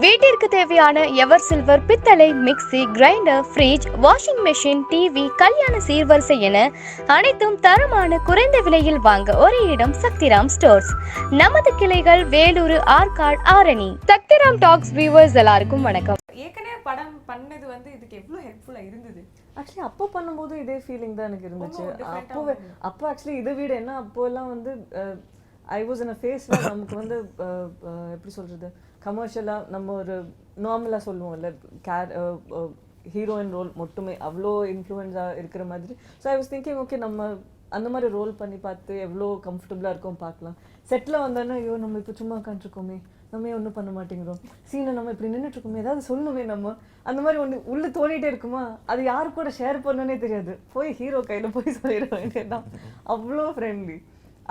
வீட்டிற்கு தேவையான ever silver பித்தளை mixie grinder fridge washing machine TV கல்யாண சீர்வரிசை என அனைத்தும் தரமான குறைந்த விலையில் வாங்க ஒரே இடம் சக்திராம் ஸ்டோர்ஸ். நமது கிளைகள் வேலூர், ஆற்காடு, ஆரணி. சக்திராம் டாக்ஸ் வியூவர்ஸ் எல்லாருக்கும் வணக்கம். ஏற்கனவே படம் பண்ணது வந்து இதுக்கு எவ்வளோ ஹெல்ப்ஃபுல்லாக இருந்தது? ஆக்சுவலி அப்போ பண்ணும்போது இதே ஃபீலிங் தான் எனக்கு இருந்துச்சு. அப்போ ஆக்சுவலி இதை விட என்ன, அப்போ எல்லாம் வந்து ஐ வாஸ் இன் அ ஃபேஸ்ல நமக்கு வந்து எப்படி சொல்றது, கமர்ஷியலாக நம்ம ஒரு நார்மலாக சொல்லுவோம்ல, ஹீரோயின் ரோல் மட்டுமே அவ்வளோ இன்ஃப்ளூயன்ஸாக இருக்கிற மாதிரி. So I was thinking okay நம்ம அந்த மாதிரி ரோல் பண்ணி பார்த்து எவ்வளோ கம்ஃபர்டபுளாக இருக்கும் பார்க்கலாம். செட்டில் வந்தோன்னா ஐயோ நம்ம இப்போ சும்மா உட்காந்துருக்கோமே, நம்ம ஒன்றும் பண்ண மாட்டேங்கிறோம், சீனை நம்ம இப்படி நின்றுட்டுருக்கோமே, ஏதாவது சொல்லணுமே நம்ம, அந்த மாதிரி ஒன்று உள்ளே தோணிகிட்டே இருக்குமா, அது யாரு கூட ஷேர் பண்ணனே தெரியாது. போய் ஹீரோ கையில் போய் சொல்லிட வேண்டியதான். அவ்வளோ ஃப்ரெண்ட்லி.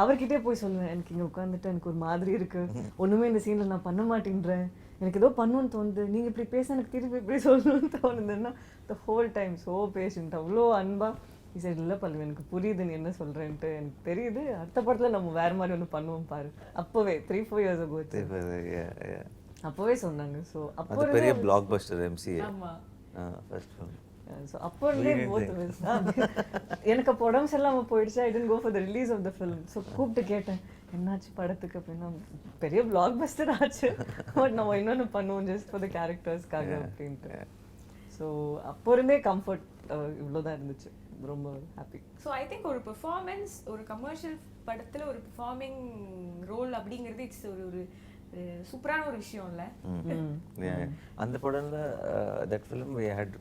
அவர்கிட்டே போய் சொல்லுவேன், எனக்கு இங்கே உட்காந்துட்டு எனக்கு ஒரு மாதிரி இருக்குது, ஒன்றுமே இந்த சீனில் நான் பண்ண மாட்டேன்றேன், எனக்கு ஏதோ பண்ணணும்னு தோணுது, நீங்கள் இப்படி பேச எனக்கு திருப்பி இப்படி சொல்லணும்னு தோணுதுன்னா the whole time so patient, அவ்வளோ அன்பாக சரி இல்லை பல்லவி எனக்கு புரியுது நீ என்ன சொல்கிறேன்ட்டு, எனக்கு தெரியுது, அடுத்த படத்தில் நம்ம வேறு மாதிரி ஒன்று பண்ணுவோம் பாரு. அப்போவே 3-4 years ago அப்போவே சொன்னாங்க. ஸோ அப்போ பெரிய blockbuster MCA. First film. So அப்போ இருந்தே எனக்கு அப்போ உடம்பு சரியில்லாமல் போயிடுச்சு. I didn't go for the release of the film. So கூப்பிட்டு கேட்டேன் என்னாச்சு படத்துக்கு அப்படின்னா, பெரிய பிளாக் பஸ்டர் ஆச்சு, பட் நம்ம இன்னொன்று பண்ணுவோம் ஜஸ்ட் ஃபார் த கேரக்டர்ஸ்க்காக அப்படின்ட்டு. ஸோ அப்போ இருந்தே கம்ஃபர்ட் இவ்வளோதான் இருந்துச்சு. ரொம்ப ஹாப்பி. ஸோ ஐ திங்க் ஒரு பெர்ஃபார்மன்ஸ், ஒரு கமர்ஷியல் படத்தில் ஒரு பெர்ஃபார்மிங் ரோல் அப்படிங்கிறது இட்ஸ் ஒரு சூப்பரான ஒரு விஷயம் இல்லை? அந்த படம்ல that film we had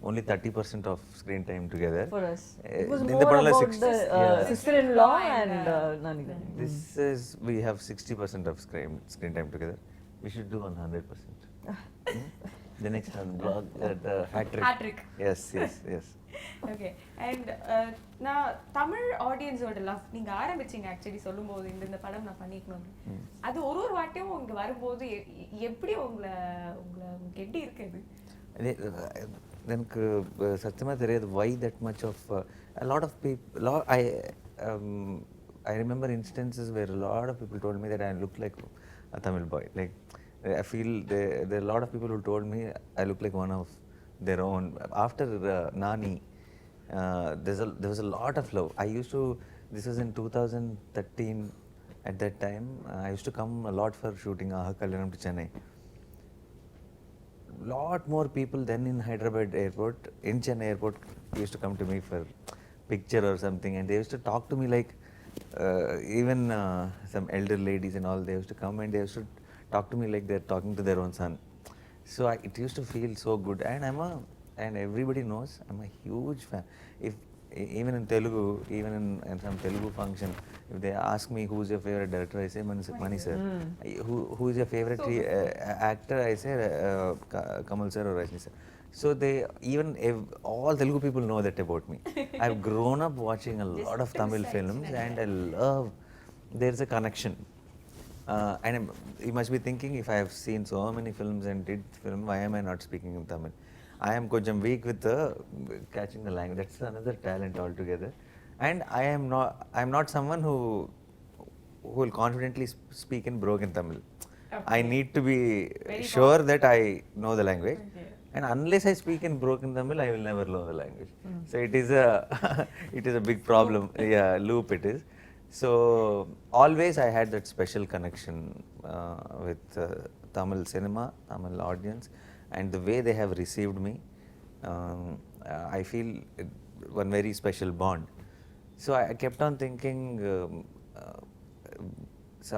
only 30% of screen time together for us. It was in more the padala about the sister-in-law and Nani. This is we have 60% of screen time together. We should do 100%. The next one blog hat trick. Yes. Okay. And நான் தமிழ் ஆடியன்ஸோட love நீங்கள் ஆரம்பிச்சிங்க actually சொல்லும்போது இந்த படம் நான் பண்ணிக்கணும், அது ஒரு வாட்டியும் இங்கே வரும்போது எப்படி உங்களை எப்படி இருக்குது? எனக்கு சத்தியமாக தெரியாது why that much of a lot of people I remember instances where a lot of people told me that I look like a Tamil boy. Like I feel there are a lot of people who told me I look like one of their own. After Nani, there was a lot of love. This was in 2013. At that time, I used to come a lot for shooting Aha Kalyanam to Chennai. Lot more people than in Hyderabad airport, in Chennai airport, used to come to me for picture or something, and they used to talk to me like even some elder ladies and all, they used to come and they used to talk to me like they're talking to their own son. So it used to feel so good, and everybody knows I'm a huge fan. If even in Telugu, even in some Telugu function, if they ask me who's your favorite director, I say Mani sir. Who is your favorite actor, I say Kamal sir or Rajni sir. So all Telugu people know that about me. I've grown up watching a lot of Tamil films, and I love, there's a connection. And you must be thinking, if I have seen so many films and did film, why am I not speaking in Tamil? I am konjam weak with catching the language. That's another talent altogether. And I am not someone who will confidently speak in broken Tamil. Okay. I need to be sure that I know the language. Okay. And unless I speak in broken Tamil, I will never know the language. So it is a big problem. Loop it is. So always I had that special connection with Tamil cinema, Tamil audience, and the way they have received me, I feel one very special bond. So I kept on thinking, so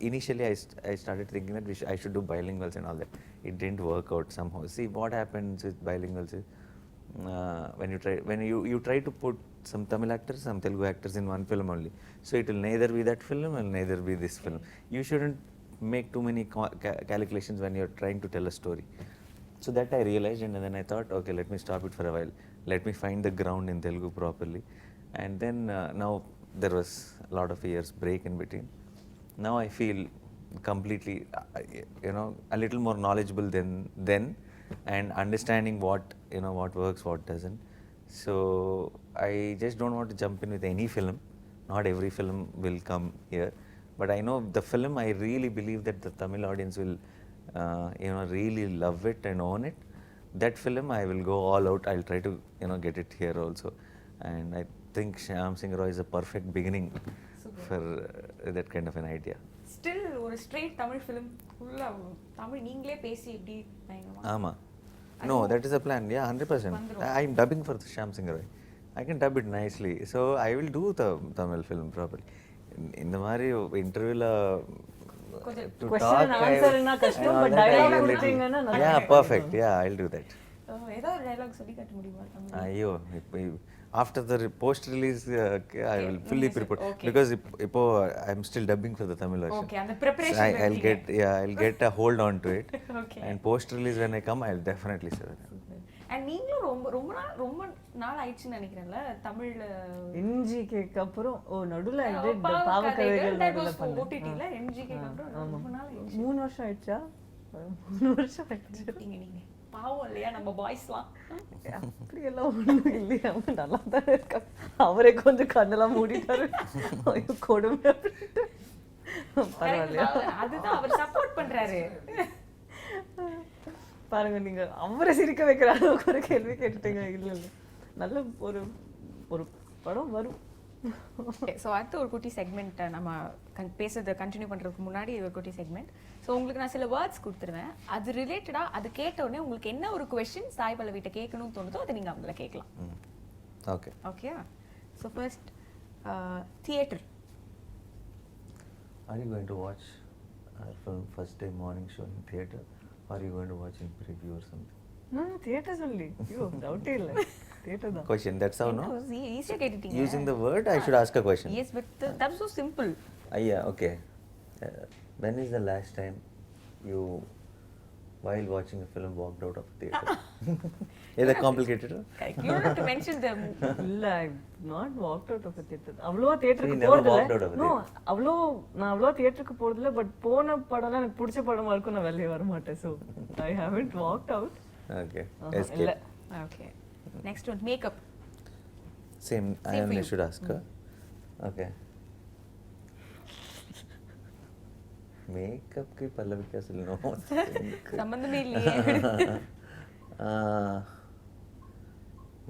initially I started thinking that I should do bilinguals and all that. It didn't work out somehow. See what happens with bilinguals is, when you try to put some Tamil actors, some Telugu actors in one film only, so it will neither be that film and neither be this film. You shouldn't make too many calculations when you're trying to tell a story. So that I realized, and then I thought, okay, let me stop it for a while. Let me find the ground in Telugu properly. And then now there was a lot of years break in between. Now I feel completely, a little more knowledgeable than then, and understanding what works, what doesn't. So I just don't want to jump in with any film. Not every film will come here, but I know the film, I really believe that the Tamil audience will really love it and own it, that film I will go all out. I'll try to get it here also, and I think Shyam Singh Roy is a perfect beginning for that kind of an idea. Still ஒரு straight Tamil film ஃபுல்லா தமிழ் நீங்களே பேசி எப்படி பயங்கரமா Ama. No, that is a plan. Yeah, 100%. I'm dubbing for Shyam Singh Roy. I can dub it nicely. So I will do the Tamil film properly. In the Mari interview to Question and answer na kashtam, but dialogue கொடுத்தீங்கன்னா நல்லா Yeah, perfect. Yeah, I'll do that. ஏதோ ஒரு dialogue சொல்லி காட்ட முடியுமா தமிழ்? ஐயோ after the post release I will fully prepare because ipo I'm still dubbing for the Tamil version. Okay, அந்த preparation I'll get a hold on to it. Okay. And post release when I come I'll definitely say that. And நீங்களும் ரொம்ப நாள் ஆயிடுச்சுன்னு நினைக்கிறேன்ல தமிழ்ல என்ஜிகேக்கு அப்புறம் நடுவுல பாவக்கதைகள் நடுவுல பண்ணேன். ஓடிடில எம்ஜிகேக்கு அப்புறம் ரொம்ப நாள் ஆயிடுச்சு. 3 வருஷம் ஆயிடுச்சா? 3 வருஷம் ஆயிடுச்சு. நீங்க பாவம் இல்லையா நம்ம பாய்ஸ்லாம்? அப்படியெல்லாம் ஒண்ணும் இல்லையா, நல்லா தான் இருக்கா. அவரே கொஞ்சம் கண்ணெல்லாம் மூடிட்டாரு. ஐயோ கொடுமை அப்படின்ட்டு. பரவாயில்லையா? அதுதான் அவர் சப்போர்ட் பண்றாரு. பாருங்க, நீங்க அவரை சிரிக்க வைக்கிற அளவுக்கு ஒரு கேள்வி கேட்டுட்டீங்க. இல்ல நல்ல ஒரு படம் வரும். ஸோ அடுத்து ஒரு குட்டி செக்மெண்ட் நம்ம பேசுறதை கண்டினியூ பண்ணுறதுக்கு முன்னாடி ஒரு குட்டி செக்மெண்ட். ஸோ உங்களுக்கு நான் சில வேர்ட்ஸ் கொடுத்துருவேன், அது ரிலேட்டடாக அது கேட்ட உடனே உங்களுக்கு என்ன ஒரு கொஸ்டின் சாய் பல்லவிட்ட கேட்கணும்னு தோணுதோ அதை நீங்கள் அவங்கள கேட்கலாம். Okay. Okay. So first theatre. Are you going to watch our film first day morning show in theatre? Or are you going to watch in preview or something? No, theatre only. ஐயோ டவுட்டே இல்லை, theatre தான். Question, that's how, no? ஈஸியாக கேட்டுட்டீங்க. Using the word, I should ask a question. Yes, but that's so simple. Yeah, okay. When is the last time you, while watching a film, walked out of the theatre? Is that complicated? You don't have to mention them. இல்ல, I've not walked out of a theatre. அவ்வளவா தியேட்டருக்கு You never போறதில்ல. walked out of a No, நான் அவ்வளவா தியேட்டருக்கு போறதில்ல. But போன படம்லாம் எனக்கு பிடிச்ச படமா இருக்கும், நான் வெளியே வர மாட்டேன். So I haven't walked out. Okay. இல்ல. Escape. Okay. Next one, makeup. Same, I Same for only you. should ask her. Okay. Makeup की पल्लवी क्या सुनो? சம்பந்தமே இல்லையே.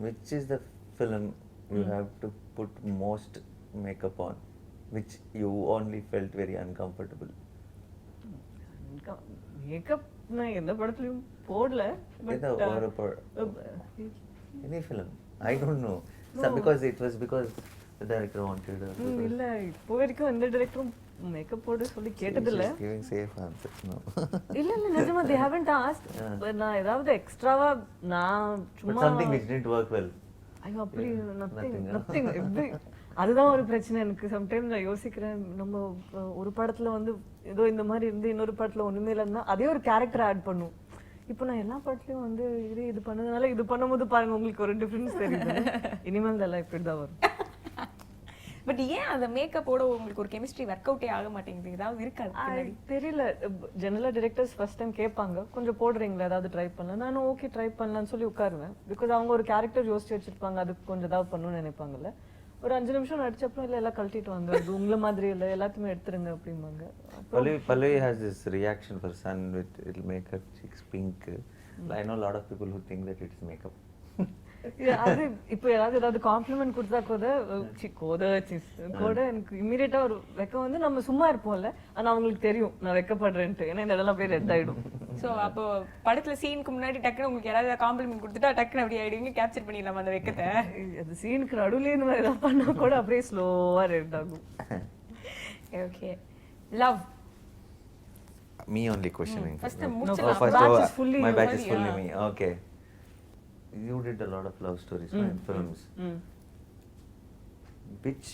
Which is the film you have to put most makeup on, which you only felt very uncomfortable? Makeup நான் எந்த படத்துலயும் போடல. Either any film, I don't know. So because the director wanted. இல்ல, இப்போ வரைக்கும் எந்த டைரக்டரும் மேக்கப் போட சொல்லி கேட்டதில்ல. She's giving safe answers now. இல்ல நிஜமா they haven't asked. நான் ஏதாவது எக்ஸ்ட்ராவா நான் But சும்மா something which didn't work well. ஐயோ அப்படி Nothing, nothing எப்படி, அதுதான் ஒரு பிரச்சனை எனக்கு. சம்டைம்ஸ் நான் யோசிக்கிறேன், நம்ம ஒரு படத்துல வந்து ஏதோ இந்த மாதிரி இருந்து இன்னொரு படத்துல ஒண்ணுமே இல்லைன்னா அதே ஒரு கேரக்டர் ஆட் பண்ணும். இப்போ நான் எல்லா படத்துலயும் வந்து இது பண்ணதுனால இது பண்ணும்போது பாருங்க உங்களுக்கு ஒரு டிஃபரன்ஸ் தெரியுது. இனிமேல் எல்லாம் இப்படிதான் வரும். பட் ஏன் அந்த மேக்கப்போட உங்களுக்கு ஒரு கெமிஸ்ட்ரி ஒர்க் அவுட்டே ஆக மாட்டேங்குது? ஏதாவது இருக்காது தெரியல. ஜெனரலா டிரெக்டர்ஸ் ஃபர்ஸ்ட் டைம் கேட்பாங்க, கொஞ்சம் போடுறீங்களா ஏதாவது ட்ரை பண்ணலாம். நானும் ஓகே ட்ரை பண்ணலாம்னு சொல்லி உட்காருவேன். பிகாஸ் அவங்க ஒரு கேரக்டர் யோசிச்சு வச்சிருப்பாங்க, அதுக்கு கொஞ்சம் ஏதாவது பண்ணணும்னு நினைப்பாங்கல்ல. ஒரு 5 நிமிஷம் நடிச்சப்பறம் இல்லை எல்லாம் கழட்டிட்டு வந்துடுது, உங்களை மாதிரி இல்லை எல்லாத்தையுமே எடுத்துருங்க அப்படிம்பாங்க. Pallavi has this reaction for sun with it'll make her cheeks pink. I know a lot of people who think that it's makeup. அது இப்போ ஏதாவது காம்ப்ளிமெண்ட் கொடுத்தா கூட எனக்கு இமீடியட்டா ஒரு வெக்கம் வந்து நம்ம சும்மா இருப்போம்ல, ஆனா அவங்களுக்கு தெரியும் நான் வெக்கப்படுறேன்ட்டு. ஏன்னா இந்த இடம்லாம் போய் ரெட் ஆயிடும். ஸோ அப்போ படத்துல சீனுக்கு முன்னாடி டக்குன்னு உங்களுக்கு யாராவது காம்ப்ளிமெண்ட் கொடுத்துட்டா டக்குன்னு அப்படி ஆயிடுவீங்க, கேப்சர் பண்ணிடலாம் அந்த வெக்கத்தை. அது சீனுக்கு நடுவுல இந்த மாதிரி ஏதாவது பண்ணா கூட அப்படியே ஸ்லோவா ரெட் ஆகும். Okay. Love. Me only questioning. First No, முடிச்சிடலாம். first batch over. is fully My you. batch is fully me. Okay. You did a lot of love stories in films. Which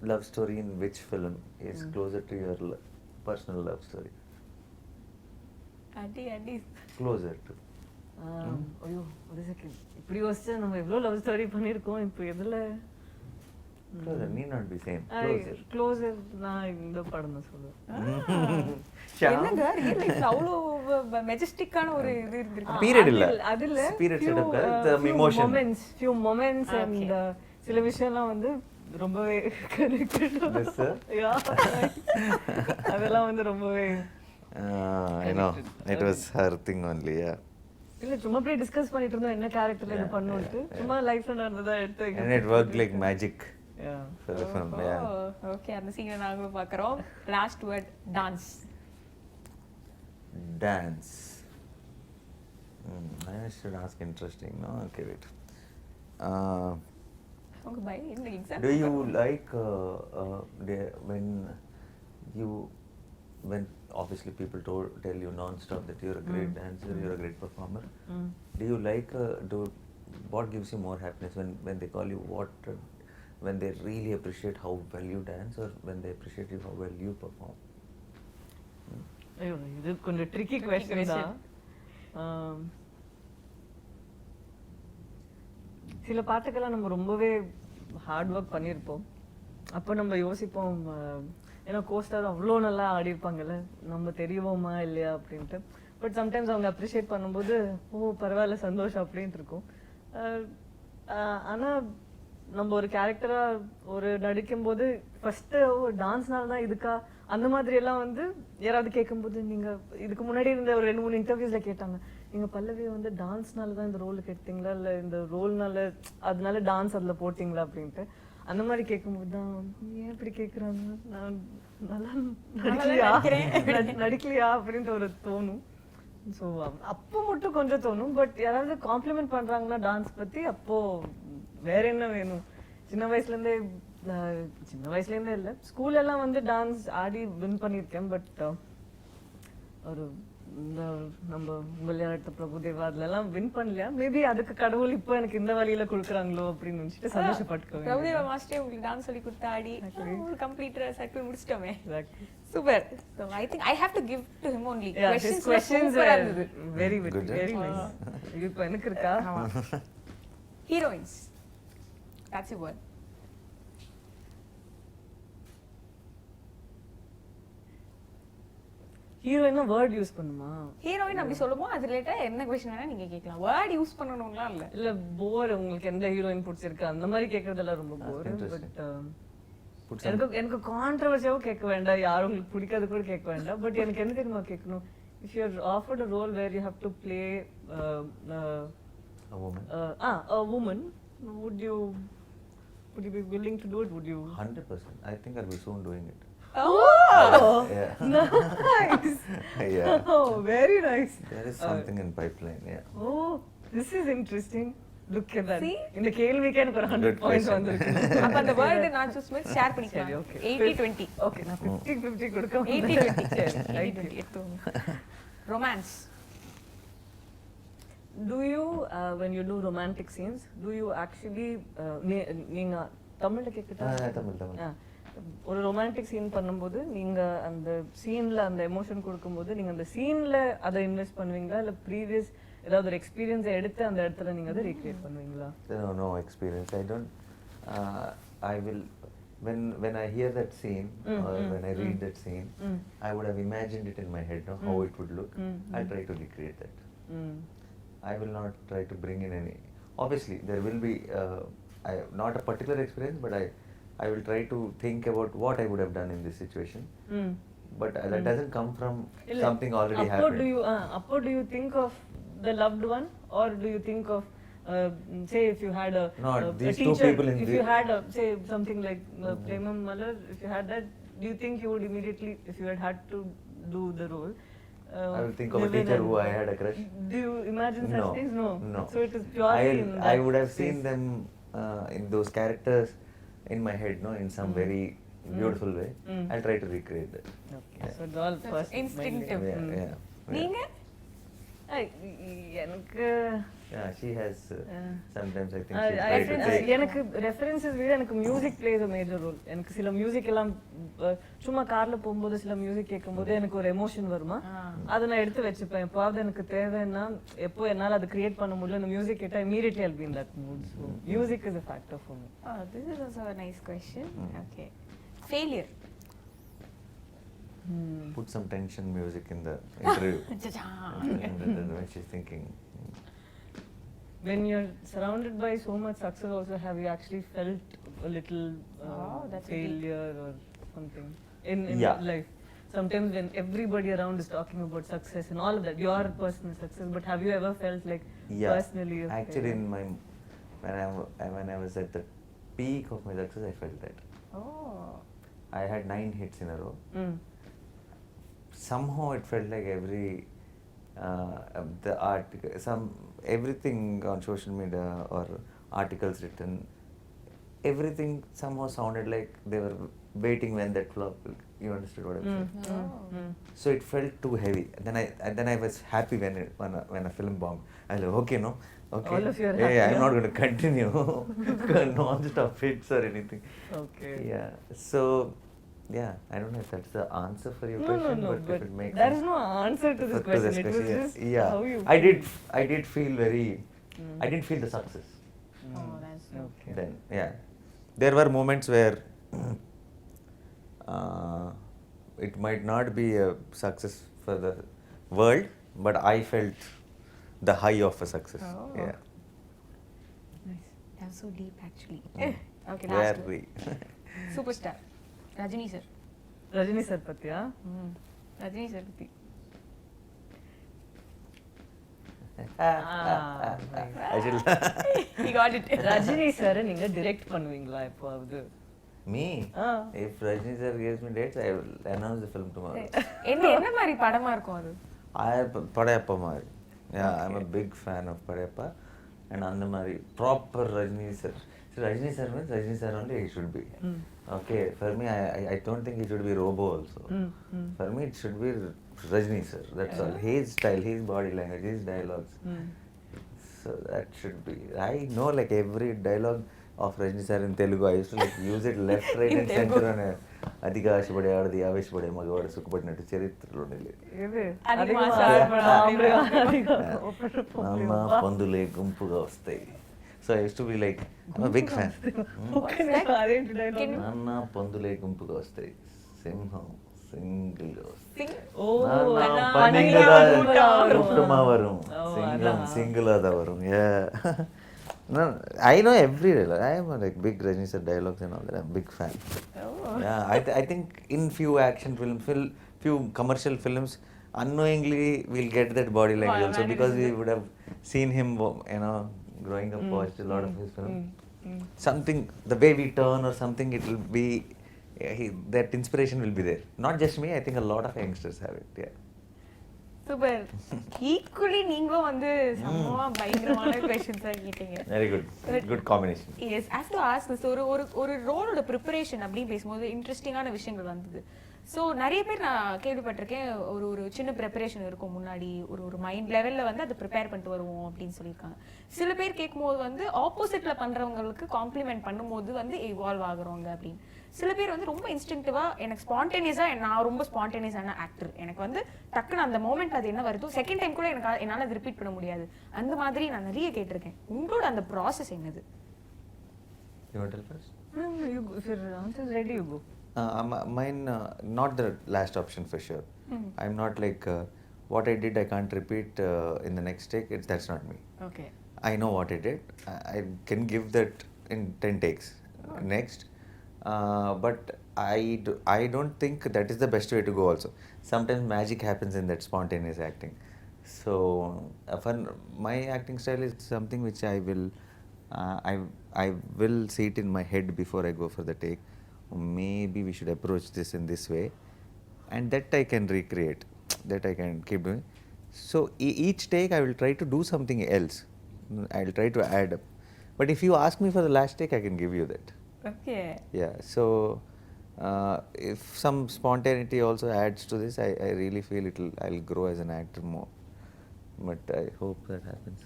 love story in which film is closer to your personal love story? அடி Closer to. ஐயோ ஒரு second, இப்படி யோசிச்சா நம்ம எவ்வளவு love story பண்ணிருக்கோம். இப்போ எதுல Closer need not be same. Closer. Closer நான் இந்த படம் தான் சொல்லுவேன். என்னங்க ரியல் லைஃப்ல அவ்வளோ மெஜஸ்டிக்கான ஒரு இது இருக்கு. Period இல்ல. அதுல Period set up the emotion. few moments and சில விஷயம்லாம் வந்து ரொம்பவே கனெக்டட். Yes sir. அதெல்லாம் வந்து ரொம்பவே I know. It was her thing only, yeah. இல்ல சும்மா அப்படியே டிஸ்கஸ் பண்ணிட்டு இருந்தோம் என்ன கேரக்டர்ல இது பண்ணுவோம்ட்டு சும்மா லைஃப்ல நடந்ததா எடுத்து And it worked like magic Yeah. for the film, yeah. Okay அந்த சீனை நாங்களும் பார்க்குறோம். Last word dance. Dance. I should ask interesting, no? Okay, wait. உங்க பையன் என்ன exam? Do you like when obviously people tell you non-stop that you're a great dancer, you're a great performer. Do you like what gives you more happiness when they call you when they really appreciate how well you dance or when they appreciate you how well you perform? ஐயோ இது கொஞ்சம் tricky question தான். சில பாட்டுக்கெல்லாம் நம்ம ரொம்பவே hard work பண்ணியிருப்போம். அப்போ நம்ம யோசிப்போம் ஏன்னா கோஸ்டார் அவ்வளோ நல்லா ஆடிருப்பாங்கல்ல நம்ம தெரியுவோமா இல்லையா அப்படின்ட்டு. பட் சம்டைம்ஸ் அவங்க அப்ரிஷியேட் பண்ணும்போது ஓ பரவாயில்ல சந்தோஷம் அப்படின்ட்டு இருக்கும். ஆனால் நம்ம ஒரு கேரக்டரா ஒரு நடிக்கும்போது ஃபர்ஸ்ட் டான்ஸ்னால தான் இதுக்கா அந்த மாதிரி எல்லாம் வந்து யாராவது கேட்கும்போது நீங்க இதுக்கு முன்னாடி இருந்த ஒரு 2-3 இன்டர்வியூஸ்ல கேட்டாங்க நீங்க பல்லவி வந்து டான்ஸ்னால தான் இந்த ரோலுக்கு எடுத்தீங்களா இல்ல இந்த ரோல்னால அதனால டான்ஸ் அதுல போட்டீங்களா அப்படின்ட்டு அந்த மாதிரி கேட்கும்போது தான் ஏன் இப்படி கேட்குறாங்க நான் நல்லா நடிக்கலையா அப்படின்ட்டு ஒரு தோணும். ஸோ அப்போ மட்டும் கொஞ்சம் தோணும். பட் யாராவது காம்ப்ளிமெண்ட் பண்றாங்கன்னா டான்ஸ் பத்தி அப்போ வேற என்ன வேணும். சின்ன வயசுலேருந்தே இல்லை ஸ்கூல் எல்லாம் வந்து டான்ஸ் ஆடி வின் பண்ணியிருக்கேன். பட் ஒரு நம்ம விளையாட்டு பிரபுதேவா அதுலலாம் வின் பண்ணலையா மேபி அதுக்கு கடவுள் இப்போ எனக்கு இந்த வழியில கொடுக்குறாங்களோ அப்படின்னு நினைச்சிட்டு சந்தோஷப்பட்டுக்கோங்க. பிரபுதேவா மாஸ்டர் உங்களுக்கு டான்ஸ் சொல்லி கொடுத்து ஆடி ஒரு கம்ப்ளீட் சர்க்கிள் முடிச்சிட்டோமே. Super. So I think I have to give to him only. Questions were very nice. இப்போ எனக்கு இருக்கா heroines. That's a word. ஹீரோயினா வேர்ட் யூஸ் பண்ணுமா? ஹீரோயின் அப்படி சொல்லும்போது அது ரிலேட்டா என்ன क्वेश्चन வேணா நீங்க கேட்கலாம். வேர்ட் யூஸ் பண்ணணும்னா இல்ல போர் உங்களுக்கு எந்த ஹீரோயின் பிடிச்சிருக்கு அந்த மாதிரி கேக்குறதெல்லாம் ரொம்ப போர். பட் எனக்கு கான்ட்ரோவர்சியாவும் கேட்க வேண்டாம் யாரும் உங்களுக்கு பிடிக்காது கூட கேட்க வேண்டாம். பட் எனக்கு என்ன தெரியுமா கேட்கணும் if you are offered a role where you have to play a woman would you be willing to do it? Would you? 100%. I think I'll be soon doing it. Oh, yeah. Nice. Yeah. Oh, very nice. There is something in pipeline, yeah. Oh, this is interesting. Look at that. See? இந்த கேள்விக்கு எனக்கு ஒரு 100 points வந்திருக்கு. அப்ப அந்த word நான் choose பண்ணி share பண்ணிக்கலாம். சரி, okay. 80-20. Okay, நான் 50-50 கொடுக்க 80-20. சரி, 80-20 எடுத்துங்க. Romance. Do you when you do romantic scenes do you actually நீங்க தமிழ்ல கேக்குதா? தமிழ். ஒரு ரொமான்டிக் சீன் பண்ணும்போது நீங்க அந்த சீன்ல அந்த எமோஷன் கொடுக்கும்போது நீங்க அந்த சீன்ல அதை இன்வெஸ்ட் பண்ணுவீங்களா இல்ல ப்ரீவியஸ் ஏதாவது ஒரு எக்ஸ்பீரியன்ஸ் எடுத்து அந்த இடத்துல நீங்க அதை ரீக்ரியேட் பண்ணுவீங்களா? No experience. I don't. I will when I hear that scene or when I read that scene, I would have imagined it in my head, how it would look. I'll try to recreate that. I will not try to bring in any. Obviously, there will be not a particular experience, but I will try to think about what I would have done in this situation. But that doesn't come from something already happened. Do you think of the loved one, or do you think of say if you had these a two teacher, people in if you had say something like Premam Malar, if you had that, do you think you would immediately, if you had to do the role, I will think of a teacher who I had a crush. Do you imagine such things? No. So it is purely in that I would have space. seen them in those characters in my head, in some very beautiful way. I'll try to recreate that. Okay. So it's all first Instinctive. Yeah. நீங்க எனக்கு Yeah, she has sometimes I think she tried to take. எனக்கு references விட எனக்கு music place a major role. எனக்கு சில music எல்லாம் சும்மா கார்ல போகும்போது சில மியூசிக் கேட்கும்போது எனக்கு ஒரு எமோஷன் வருமா அதை நான் எடுத்து வச்சுப்பேன். எப்போது எனக்கு தேவைன்னா எப்போ என்னால் அதை கிரியேட் பண்ண முடியல அந்த மியூசிக் கேட்டால் immediately I'll be in that mood. So music is a factor for me. this is also a nice question. Okay. Failure. Put some tension music in the interview. And then when she's thinking. When you're surrounded by so much success also, have you actually felt a little that's failure or something in Yeah. life? sometimes when everybody around is talking about success and all of that, your personal success, but have you ever felt like Yeah. personally you've Actually, failed? in my when I was at the peak of my success, I felt that. Oh. I had 9 hits in a row. Mm. Somehow it felt like the article, everything on social media or articles written, everything somehow sounded like they were waiting when that flop will. You understood what I'm saying? Oh. So it felt too heavy. Then I was happy when a film bombed. I was like, okay, no, okay. All of you are Hey, happy, I'm huh? not going to continue non-stop hits or anything. Okay. Yeah. So, yeah, I don't know if that's the answer for your No, question, no, but but if it makes there is sense. no answer to this To question. this It was question, just yeah. how you I did feel very. I didn't feel the success. Oh, that's Okay. Then, yeah, there were moments where it might not be a success for the world, but I felt the high of a success. Oh. Yeah. nice. That's so deep actually. Okay, last one. Very. Superstar. Rajini sir. Rajini sir பத்தியா? Rajini sir பத்தி. I should. He got it. Rajini sir நீங்க direct பண்ணுவீங்களா எப்போவாவது? Me? Ah. If Rajini sir gives me dates, I will announce the film tomorrow. என்ன மாதிரி படமா இருக்கும் அது? Padayappa Mari. Yeah, I'm a big fan of Padayappa. And Andamari, proper Rajini sir. So Rajini sir means Rajini sir only he should be. Okay, for me, I don't think he should be Robo also. For me, it should be Rajini sir. That's all. His style, his body language, his dialogues. So that should be. I know like every dialogue of Rajini sir in Telugu. I used to like use it left, right, and center on a అదిగా ఆశపడే ఆడది ఆవేశపడే మగవాడు సుఖపడినట్టు చరిత్రలో లేదు. ఏది? అది అదిగా మాసా ఆశపడే ఆడపడే ఆడది, అదిగా కోపపడే నాన్న పందులే గుంపుగా వస్తాయి. So I use to be like I'm a big fan. Okay, అదేంటి dialogue? నాన్న పందులే గుంపుగా వస్తాయి, సింహం సింగిల్ గా వస్తాయి. ఓ, నాన్న பனிங்க பனிங்கதா வரும். கூட்டமா வரும், ஓ, சிங்கம் அதான். சிங்கிளாக வரும். No, I know every dialogue. I am a like big Rajini sir dialogues and all that. I'm a big fan. Yeah, I think in few action films, few commercial films, unknowingly we'll get that body language also because we would have seen him, growing up, watched a lot of his films. Something, the way we turn or something, it will be, that inspiration will be there. Not just me, I think a lot of youngsters have it. Yeah. Super. Equally நீங்களும் வந்து சமமா பயங்கரமான questions கேட்டீங்க. Very good. Good combination. Yes have to ask this. ஒரு ரோலோட preparation அப்படின்னு பேசும்போது இன்ட்ரெஸ்டிங்கான விஷயங்கள் வந்தது. ஸோ நிறைய பேர் நான் கேள்விப்பட்டிருக்கேன், ஒரு சின்ன ப்ரிப்பரேஷன் இருக்கும் முன்னாடி, ஒரு மைண்ட் லெவலில் வந்து அதை ப்ரிப்பேர் பண்ணிட்டு வருவோம் அப்படின்னு சொல்லியிருக்காங்க. சில பேர் கேட்கும்போது வந்து ஆப்போசிட்டில் பண்ணுறவங்களுக்கு காம்ப்ளிமெண்ட் பண்ணும்போது வந்து இவால்வ் ஆகுறவங்க அப்படின்னு. சில பேர் வந்து ரொம்ப இன்ஸ்டிங்டிவாக எனக்கு ஸ்பான்டேனியஸாக, நான் ரொம்ப ஸ்பான்டேனியஸான ஆக்டர், எனக்கு வந்து டக்குன்னு அந்த மோமெண்ட் அது என்ன வருதோ செகண்ட் டைம் கூட என்னால் அது ரிப்பீட் பண்ண முடியாது. அந்த மாதிரி நான் நிறைய கேட்டிருக்கேன். உங்களோட அந்த ப்ராசஸ் என்னது? You want to tell first? No, you go. If your answer is ready, you go. Mine, not the last option for sure. I'm not like what I did I can't repeat in the next take. That's not me. Okay. I know what I did. I can give that in 10 takes next. But I don't think that is the best way to go also. Sometimes magic happens in that spontaneous acting. So for my acting style is something which I will see it in my head before I go for the take. Maybe we should approach this in this way, and that I can recreate, that I can keep doing. So each take I will try to do something else. I will try to add up. But if you ask me for the last take, I can give you that. Okay. Yeah. So if some spontaneity also adds to this, I really feel I'll grow as an actor more. But I hope that happens.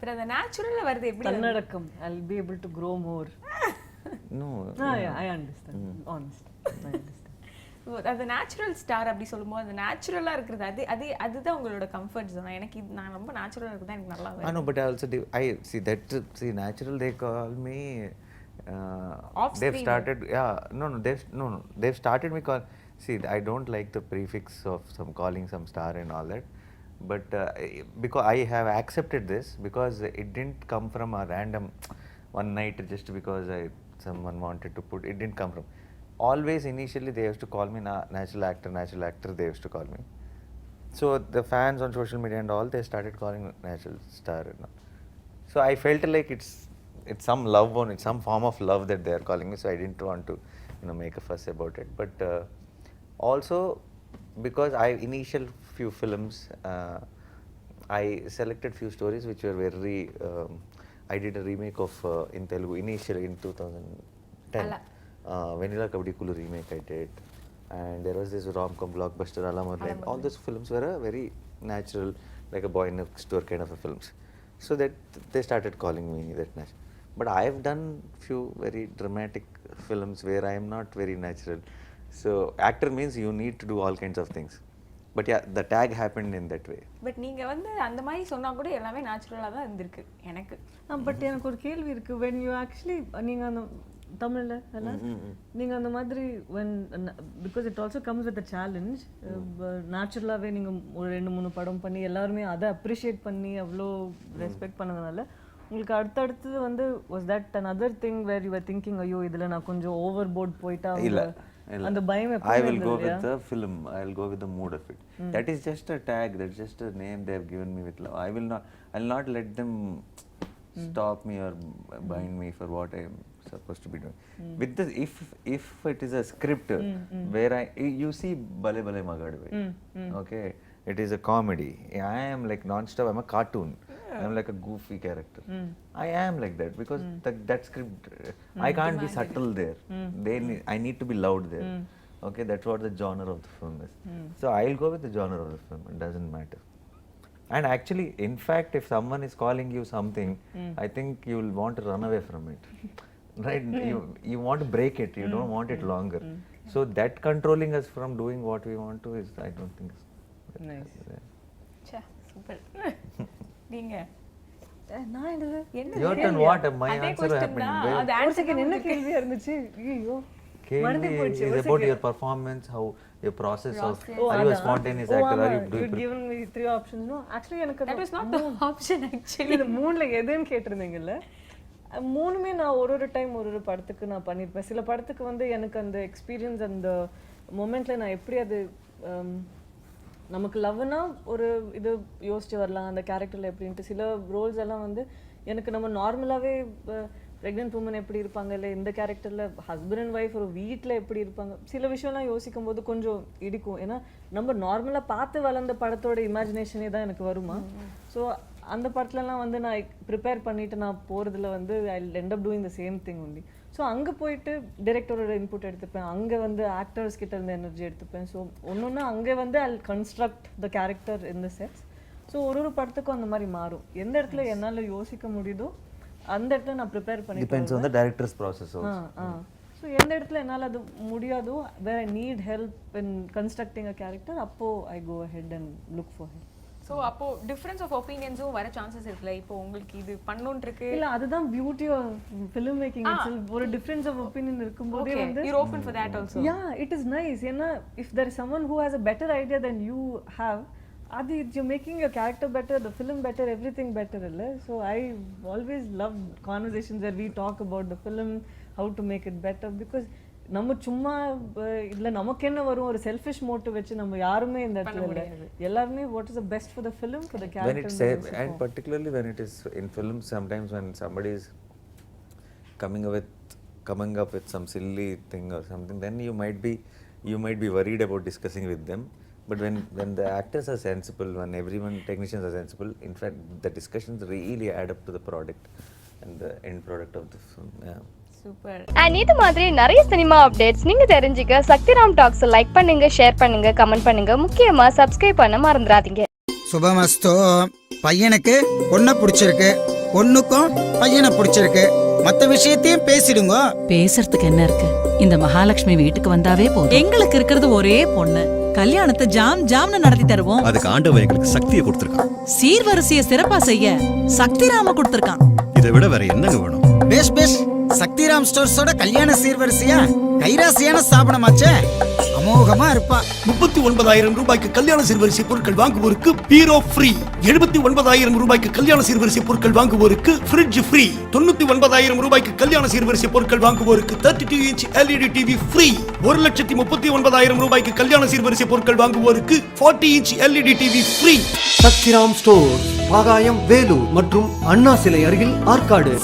But அந்த நேச்சுரலா வருது எப்படி? தன்னடக்கம். I'll be able to grow more. No. Yeah, I understand. Honest. I understand. அந்த natural star அப்படி சொல்லும்போது அந்த நேச்சுரலா இருக்கிறது அதுதான் உங்களோட கம்ஃபர்ட் ஜோன். எனக்கு நான் ரொம்ப நேச்சுரலா இருக்கிறது எனக்கு நல்லா I know, but I also see natural. They call me. Off They've screen. started. Yeah. They've started me call. See, I don't like the prefix of some calling some star and all that. But because I have accepted this because it didn't come from a random one night just because someone wanted to put. It didn't come from. always initially they used to call me natural actor, they used to call me. So the fans on social media and all, they started calling me natural star and all. So I felt like it's some love on it, some form of love that they are calling me, so I didn't want to, you know, make a fuss about it. But also because initial few films, I selected few stories which were very I did a remake of in Telugu initially in 2010. Vanilla Kabaddi Kulu remake I did, and there was this rom-com blockbuster Ala Modlain. All those films were a very natural, like a boy next door kind of a films. So that they started calling me that natural. But I have done few very dramatic films where I am not very natural. So actor means you need to do all kinds of things. But yeah, the tag happened in that way. But நீங்க வந்து அந்த மாதிரி சொன்னா கூட எல்லாமே நேச்சுரலா தான் இருந்திருக்கு எனக்கு. பட் எனக்கு ஒரு கேள்வி இருக்கு. when you actually நீங்க அந்த தமிழ்ல இல்ல நீங்க அந்த மாதிரி when because it also comes with a challenge, நேச்சுரலாவே நீங்க ஒரு 2-3 படம் பண்ணி எல்லாரும் அதை அப்ரிஷியேட் பண்ணி அவ்வளோ ரெஸ்பெக்ட் பண்ணதுனால உங்களுக்கு அடுத்தடுத்து வந்து was that another thing where you were thinking ஐயோ இதுல நான் கொஞ்சம் overboard போயிட்டா அந்த பயம் எப்படி I will go with the film, I will go with the mood of it. That is just a tag, that's just a name they have given me with love. I'll not let them stop me or bind me for what I am supposed to be doing. With this, if it is a script where you see Bale Bale Magadu, okay, it is a comedy. I am like non-stop, I'm a cartoon. I'm like a goofy character. I am like that because that script, I can't be subtle there. I need to be loud there. Okay, that's what the genre of the film is. So I'll go with the genre of the film. It doesn't matter. And actually, in fact, if someone is calling you something, I think you will want to run away from it. Right? You want to break it. You don't want it longer. So that controlling us from doing what we want to is, I don't think. Nice. ச்சே super. நீங்க நான் என்ன Your turn. What? My answer happened. அது ஒரு second என்ன கேள்வியா இருந்துச்சு? ஐயோ மறந்து போச்சு. Is about your performance, how your process of, are you a spontaneous actor, are you you given me 3 options. No, actually எனக்கு that was not the option actually. இது மூணுல எதுன்னு கேட்டிருந்தீங்கல்ல, மூணுமே நான் ஒரு டைம் ஒரு படத்துக்கு நான் பண்ணிருப்பேன். சில படத்துக்கு வந்து எனக்கு அந்த எக்ஸ்பீரியன்ஸ் அந்த மொமெண்ட்ல நான் எப்படி அது நமக்கு லவ்னா ஒரு இது யோசிச்சு வரலாம் அந்த கேரக்டர்ல எப்படின்ட்டு. சில ரோல்ஸ் எல்லாம் வந்து எனக்கு நம்ம நார்மலாவே ப்ரெக்னென்ட் உமன் எப்படி இருப்பாங்க, இல்லை இந்த கேரக்டர்ல ஹஸ்பண்ட் அண்ட் ஒய்ஃப் ஒரு வீட்டில் எப்படி இருப்பாங்க, சில விஷயம்லாம் யோசிக்கும் போது கொஞ்சம் இடிக்கும். ஏன்னா நம்ம நார்மலாக பார்த்து வளர்ந்த படத்தோட இமேஜினேஷனே தான் எனக்கு வருமா. ஸோ அந்த படத்துலலாம் வந்து நான் ப்ரிப்பேர் பண்ணிட்டு நான் போகிறதுல வந்து ஐ end up doing the same thing only. So அங்கே போயிட்டு டிரெக்டரோட இன்புட் எடுத்துப்பேன், அங்கே வந்து ஆக்டர்ஸ் கிட்ட இருந்து எனர்ஜி எடுத்துப்பேன். ஸோ ஒன்று அங்கே வந்து I construct the character in the sets. So ஒரு படத்துக்கும் அந்த மாதிரி மாறும். எந்த இடத்துல என்னால் யோசிக்க முடியுதோ அந்த இடத்துல நான் ப்ரிப்பேர் பண்ணி depends on the director's process also. So எந்த இடத்துல என்னால் அது முடியாதோ, where I need help in constructing a character, அப்போ I go ahead and look for help. So அப்போ டிஃபரன்ஸ் ஆஃப் ஒப்பீனியன்ஸும் வர சான்சஸ் இருக்குல்ல. இப்போ உங்களுக்கு இது பண்ணணும்னு இருக்கு இல்ல, அதுதான் பியூட்டி ஆஃப் ஃபிலிம் மேக்கிங். ஒரு டிஃபரன்ஸ் ஆஃப் ஒப்பீனியன் இருக்கும்போதே வந்து you're open for that also. Yeah, it is nice. ஏன்னா if there is someone who has a better idea than you have, அது you're making your character better, the film better, everything better இல்ல. So I always love conversations where we talk about the film, how to make it better, because நம்ம சும்மா இல்ல நமக்கு என்ன வரும் ஒரு selfish motive வச்சு நம்ம யாருமே இந்த இடத்துல இல்ல. எல்லாருமே what is the best for the film, for the character. When it's and particularly when it is in films, sometimes when somebody is coming up with some silly thing or something, then you might be worried about discussing with them. But when the actors are sensible, when technicians are sensible, in fact the discussions really add up to the product and the end product of the film. Yeah. Super. And இது மாதிரி நிறைய cinema updates நீங்க தெரிஞ்சுக்க Sakthiram tax like பண்ணுங்க, share பண்ணுங்க, comment பண்ணுங்க, முக்கியமா subscribe பண்ண மறந்துடாதீங்க. சுபமஸ்தோ. பையனுக்கு பொண்ணை பிடிச்சிருக்கு, பொண்ணுக்கும் பையனை பிடிச்சிருக்கு, மற்ற விஷயத்தையும் பேசிடுங்க. பேசுறதுக்கு என்ன இருக்கு? இந்த மகாலட்சுமி வீட்டுக்கு வந்தாவே போதும். எங்களுக்கு இருக்கிறது ஒரே பொண்ணு, கல்யாணத்தை ஜாம்னு நடத்தி தருவோம். அதுக்கு ஆண்டவன் எங்களுக்கு சக்தியை கொடுத்திருக்கான். சீர்வரிசையை சிறப்பா செய்ய சக்திராம கொடுத்திருக்கான். இதை விட வேற என்னங்க வேணும்? பேஸ் சக்திராம் ஸ்டோர்ஸோட கல்யாண சீர்வரிசையா கைராசியான ஸ்தாபனமாச்சே. அமோகமா இருப்பா. 39,000 ரூபாய்க்கு கல்யாண சீர்வரிசை பொருட்கள் வாங்குவோருக்கு பீரோ ஃப்ரீ. 79,000 ரூபாய்க்கு கல்யாண சீர்வரிசை பொருட்கள் வாங்குவோருக்கு ஃப்ரிட்ஜ் ஃப்ரீ. 99,000 ரூபாய்க்கு கல்யாண சீர்வரிசை பொருட்கள் வாங்குவோருக்கு 32 இன்ச் LED டிவி ஃப்ரீ. 1,39,000 ரூபாய்க்கு கல்யாண சீர்வரிசை பொருட்கள் வாங்குவோருக்கு 40 inch LED TV free. Sakthiram store, Bagayam, Vellore மற்றும் அண்ணா சிலை அருகில் ஆற்காடு.